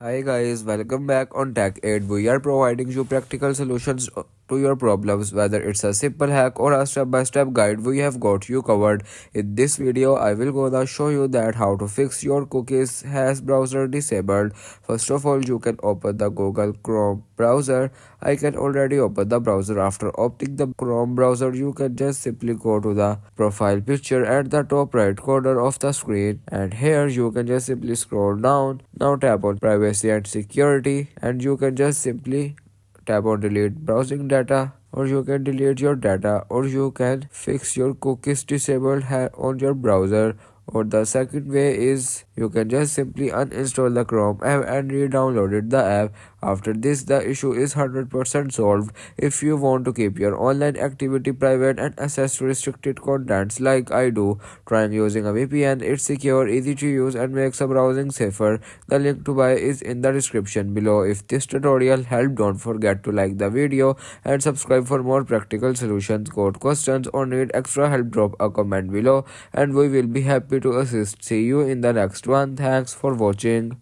Hi guys, welcome back on Tech Aid. We are providing you practical solutions to your problems, whether it's a simple hack or a step-by-step guide. We have got you covered. In this video, I will gonna show you that how to fix your cookies has browser disabled. First of all, you can open the Google Chrome browser. I can already open the browser. After opening the Chrome browser, you can just simply go to the profile picture at the top right corner of the screen, and here you can just simply scroll down. Now tap on privacy and security, and you can just simply tap on delete browsing data, or you can delete your data, or you can fix your cookies disabled on your browser. Or the second way is you can just simply uninstall the Chrome app and re-download it the app. After this, the issue is 100% solved. If you want to keep your online activity private and access to restricted contents like I do, try using a VPN. It's secure, easy to use, and makes the browsing safer. The link to buy is in the description below. If this tutorial helped, don't forget to like the video and subscribe for more practical solutions. Got questions or need extra help, drop a comment below and we will be happy to assist. See you in the next one. Thanks for watching.